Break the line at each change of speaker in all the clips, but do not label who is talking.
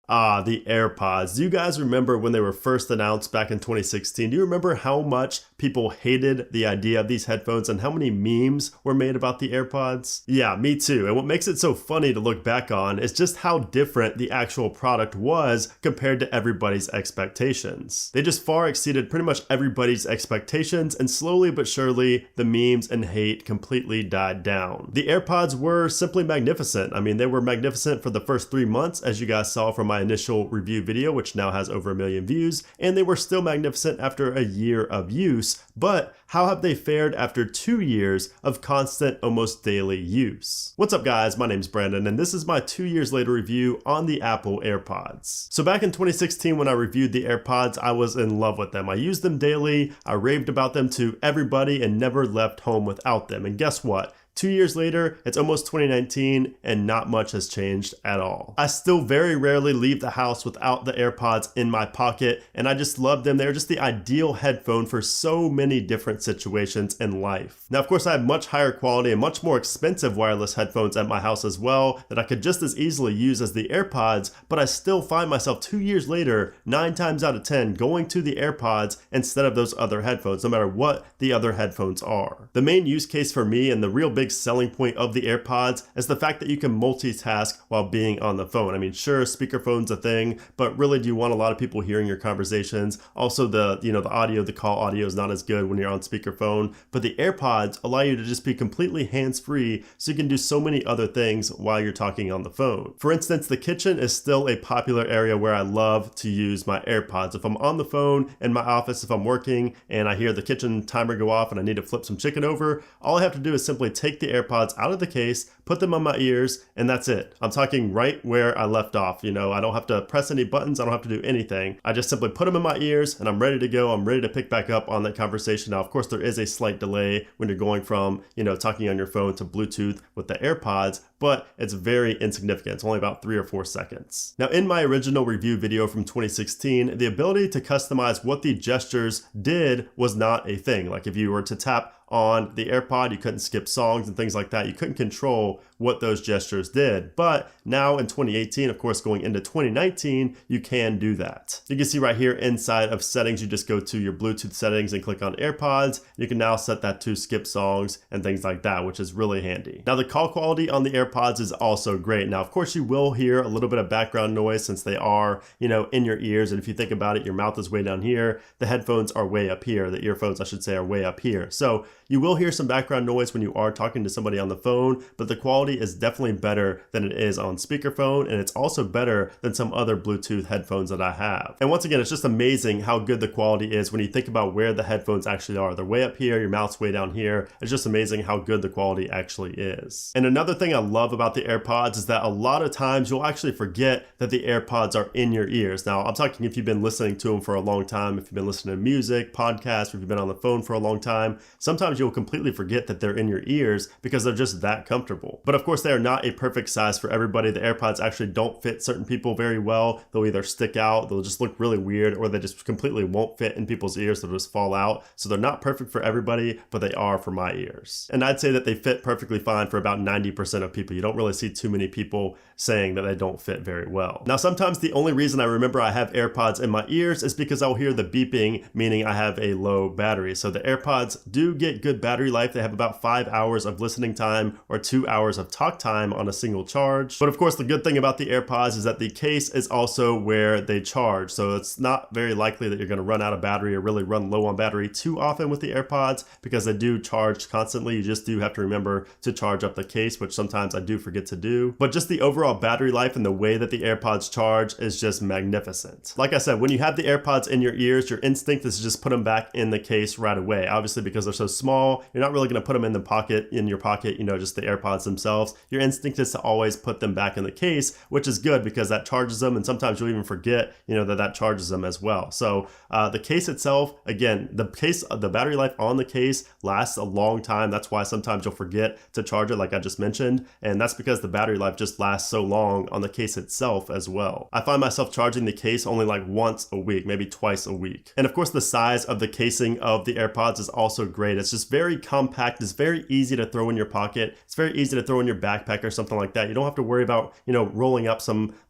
Ah, the AirPods. Do you guys remember when they were first announced back in 2016? Do you remember how much people hated the idea of these headphones and how many memes were made about the AirPods? Yeah, me too. And what makes it so funny to look back on is just how different the actual product was compared to everybody's expectations. They just far exceeded pretty much everybody's expectations, and slowly but surely the memes and hate completely died down. The AirPods were simply magnificent. I mean, they were magnificent for the first 3 months, as you guys saw from my initial review video, which now has over 1 million views, and they were still magnificent after a year of use. But how have they fared after 2 years of constant, almost daily use? What's up guys, my name's Brandon, and this is my 2 years later review on the Apple AirPods. So back in 2016 when I reviewed the AirPods, I was in love with them. I used them daily, I raved about them to everybody and never left home without them. And guess what? 2 years later, it's almost 2019 and not much has changed at all. I still very rarely leave the house without the AirPods in my pocket, and I just love them. They're just the ideal headphone for so many different situations in life. Now, of course, I have much higher quality and much more expensive wireless headphones at my house as well that I could just as easily use as the AirPods, but I still find myself 2 years later, 9 times out of 10, going to the AirPods instead of those other headphones, no matter what the other headphones are. The main use case for me and the real big selling point of the AirPods is the fact that you can multitask while being on the phone. I mean, sure, speakerphone's a thing, but really, do you want a lot of people hearing your conversations? Also, the audio, the call audio is not as good when you're on speakerphone, but the AirPods allow you to just be completely hands-free, so you can do so many other things while you're talking on the phone. For instance, the kitchen is still a popular area where I love to use my AirPods. If I'm on the phone in my office, if I'm working and I hear the kitchen timer go off and I need to flip some chicken over, all I have to do is simply take the AirPods out of the case, put them on my ears, and that's it. I'm talking right where I left off. I don't have to press any buttons. I don't have to do anything. I just simply put them in my ears and I'm ready to go. I'm ready to pick back up on that conversation. Now, of course, there is a slight delay when you're going from, talking on your phone to Bluetooth with the AirPods, but it's very insignificant. It's only about 3 or 4 seconds. Now, in my original review video from 2016, the ability to customize what the gestures did was not a thing. Like if you were to tap on the AirPod, you couldn't skip songs and things like that. You couldn't control what those gestures did. But now in 2018, of course, going into 2019, you can do that. You can see right here inside of settings, you just go to your Bluetooth settings and click on AirPods. You can now set that to skip songs and things like that, which is really handy. Now, the call quality on the AirPods is also great. Now, of course, you will hear a little bit of background noise since they are, in your ears. And if you think about it, your mouth is way down here. The headphones are way up here. The earphones, I should say, are way up here. So you will hear some background noise when you are talking to somebody on the phone, but the quality is definitely better than it is on speakerphone, and it's also better than some other Bluetooth headphones that I have. And once again, it's just amazing how good the quality is when you think about where the headphones actually are. They're way up here, your mouth's way down here. It's just amazing how good the quality actually is. And another thing I love about the AirPods is that a lot of times you'll actually forget that the AirPods are in your ears. Now, I'm talking if you've been listening to them for a long time, if you've been listening to music, podcasts, or if you've been on the phone for a long time, sometimes you'll completely forget that they're in your ears because they're just that comfortable. But of course, they are not a perfect size for everybody. The AirPods actually don't fit certain people very well. They'll either stick out, they'll just look really weird, or they just completely won't fit in people's ears. They'll just fall out. So they're not perfect for everybody, but they are for my ears. And I'd say that they fit perfectly fine for about 90% of people. You don't really see too many people saying that they don't fit very well. Now, sometimes the only reason I remember I have AirPods in my ears is because I'll hear the beeping, meaning I have a low battery. So the AirPods do get good battery life. They have about 5 hours of listening time or 2 hours of talk time on a single charge. But of course, the good thing about the AirPods is that the case is also where they charge. So it's not very likely that you're going to run out of battery or really run low on battery too often with the AirPods because they do charge constantly. You just do have to remember to charge up the case, which sometimes I do forget to do. But just the overall battery life and the way that the AirPods charge is just magnificent. Like I said, when you have the AirPods in your ears, your instinct is to just put them back in the case right away. Obviously, because they're so small, you're not really going to put them in your pocket, just the AirPods themselves. Your instinct is to always put them back in the case, which is good because that charges them, and sometimes you'll even forget, that charges them as well. So the case itself, again, the battery life on the case lasts a long time. That's why sometimes you'll forget to charge it, like I just mentioned, and that's because the battery life just lasts so long on the case itself as well. I find myself charging the case only like once a week, maybe twice a week. And of course, the size of the casing of the AirPods is also great. It's just very compact. It's very easy to throw in your pocket. It's very easy to throw in on your backpack or something like that. You don't have to worry about, rolling up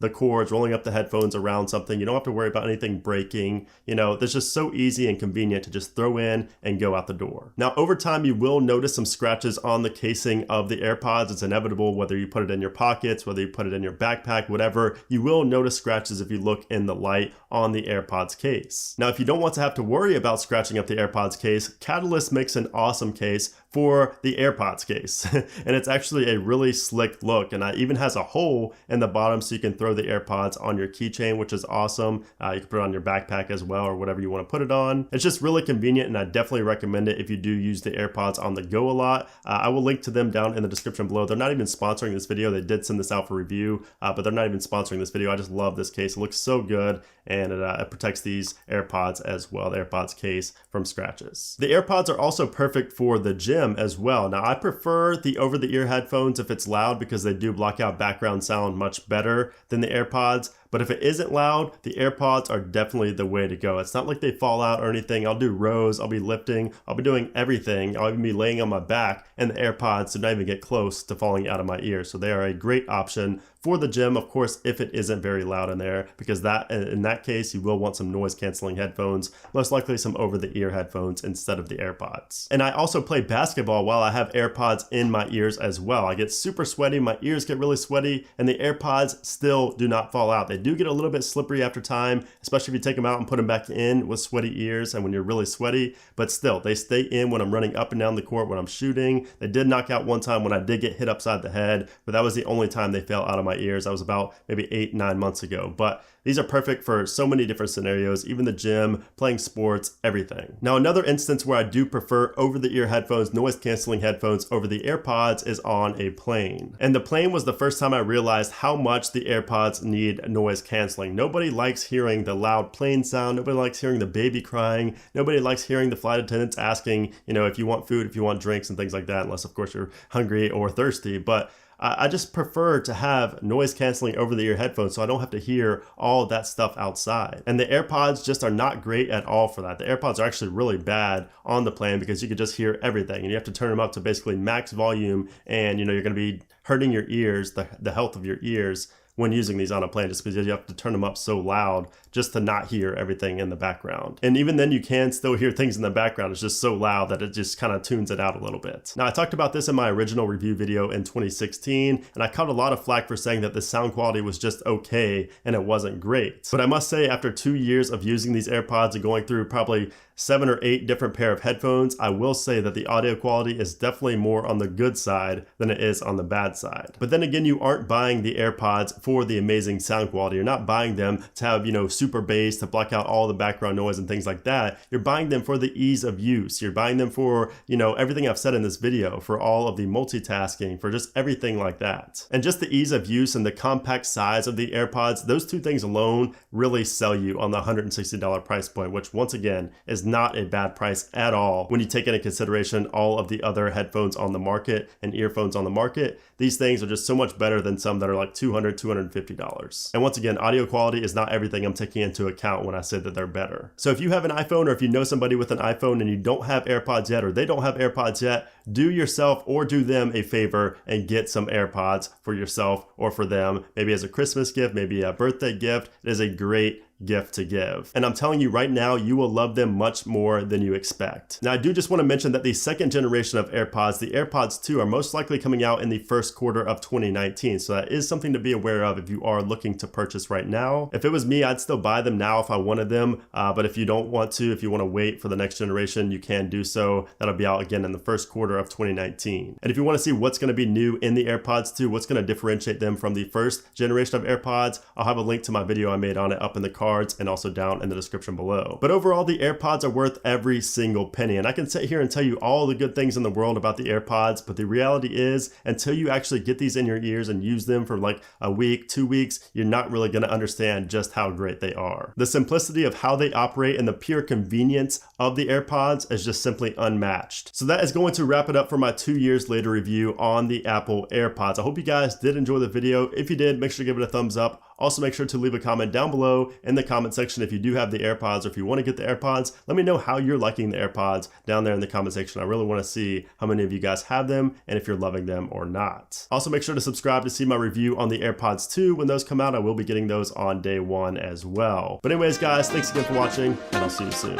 the cords, rolling up the headphones around something. You don't have to worry about anything breaking. That's just so easy and convenient to just throw in and go out the door. Now, over time, you will notice some scratches on the casing of the AirPods. It's inevitable, whether you put it in your pockets, whether you put it in your backpack, whatever, you will notice scratches if you look in the light on the AirPods case. Now, if you don't want to have to worry about scratching up the AirPods case, Catalyst makes an awesome case for the AirPods case. And it's actually a really slick look, and it even has a hole in the bottom so you can throw the AirPods on your keychain, which is awesome. You can put it on your backpack as well, or whatever you want to put it on. It's just really convenient, and I definitely recommend it if you do use the AirPods on the go a lot. I will link to them down in the description below. They're not even sponsoring this video. They did send this out for review, but they're not even sponsoring this video. I just love this case. It looks so good, and it protects these AirPods as well, the AirPods case, from scratches. The AirPods are also perfect for the gym as well. Now, I prefer the over-the-ear headphones if it's loud because they do block out background sound much better than the AirPods. But if it isn't loud, the AirPods are definitely the way to go. It's not like they fall out or anything. I'll do rows, I'll be lifting, I'll be doing everything. I'll even be laying on my back, and the AirPods do not even get close to falling out of my ear. So they are a great option for the gym, of course, if it isn't very loud in there, because in that case, you will want some noise canceling headphones, most likely some over-the-ear headphones instead of the AirPods. And I also play basketball while I have AirPods in my ears as well. I get super sweaty, my ears get really sweaty, and the AirPods still do not fall out. They do get a little bit slippery after time, especially if you take them out and put them back in with sweaty ears and when you're really sweaty, but still, they stay in when I'm running up and down the court, when I'm shooting. They did knock out one time when I did get hit upside the head, but that was the only time they fell out of my ears. That was about maybe 8-9 months ago. But these are perfect for so many different scenarios, even the gym, playing sports, everything. Now, another instance where I do prefer over-the-ear headphones, noise-canceling headphones over the AirPods is on a plane. And the plane was the first time I realized how much the AirPods need noise canceling. Nobody likes hearing the loud plane sound. Nobody likes hearing the baby crying. Nobody likes hearing the flight attendants asking, if you want food, if you want drinks and things like that, unless of course you're hungry or thirsty. But I just prefer to have noise canceling over the ear headphones so I don't have to hear all of that stuff outside. And the AirPods just are not great at all for that. The AirPods are actually really bad on the plane because you could just hear everything, and you have to turn them up to basically max volume, and you're going to be hurting your ears, the health of your ears, when using these on a plane, just because you have to turn them up so loud just to not hear everything in the background. And even then you can still hear things in the background. It's just so loud that it just kind of tunes it out a little bit. Now, I talked about this in my original review video in 2016, and I caught a lot of flack for saying that the sound quality was just okay and it wasn't great. But I must say, after 2 years of using these AirPods and going through probably 7 or 8 different pair of headphones, I will say that the audio quality is definitely more on the good side than it is on the bad side. But then again, you aren't buying the AirPods for the amazing sound quality. You're not buying them to have, super bass to block out all the background noise and things like that. You're buying them for the ease of use. You're buying them for, everything I've said in this video, for all of the multitasking, for just everything like that. And just the ease of use and the compact size of the AirPods, those two things alone really sell you on the $160 price point, which once again is not a bad price at all when you take into consideration all of the other headphones on the market and earphones on the market. These things are just so much better than some that are like $200, $250. And once again, audio quality is not everything I'm taking into account when I say that they're better. So if you have an iPhone, or if you know somebody with an iPhone and you don't have AirPods yet, or they don't have AirPods yet, do yourself or do them a favor and get some AirPods for yourself or for them, maybe as a Christmas gift, maybe a birthday gift. It is a great gift to give. And I'm telling you right now, you will love them much more than you expect. Now, I do just want to mention that the second generation of AirPods, the AirPods 2, are most likely coming out in the first quarter of 2019. So that is something to be aware of if you are looking to purchase right now. If it was me, I'd still buy them now if I wanted them. But if you don't want to, if you want to wait for the next generation, you can do so. That'll be out again in the first quarter of 2019. And if you want to see what's going to be new in the AirPods 2, what's going to differentiate them from the first generation of AirPods, I'll have a link to my video I made on it up in the cards and also down in the description below. But overall, the AirPods are worth every single penny. And I can sit here and tell you all the good things in the world about the AirPods, but the reality is, until you actually get these in your ears and use them for like a week, 2 weeks, you're not really going to understand just how great they are. The simplicity of how they operate and the pure convenience of the AirPods is just simply unmatched. So that is going to wrap it up for my 2 years later review on the Apple AirPods. I hope you guys did enjoy the video. If you did, make sure to give it a thumbs up. Also, make sure to leave a comment down below in the comment section if you do have the AirPods or if you want to get the AirPods. Let me know how you're liking the AirPods down there in the comment section. I really want to see how many of you guys have them and if you're loving them or not. Also, make sure to subscribe to see my review on the AirPods 2. When those come out, I will be getting those on day one as well. But anyways, guys, thanks again for watching, and I'll see you soon.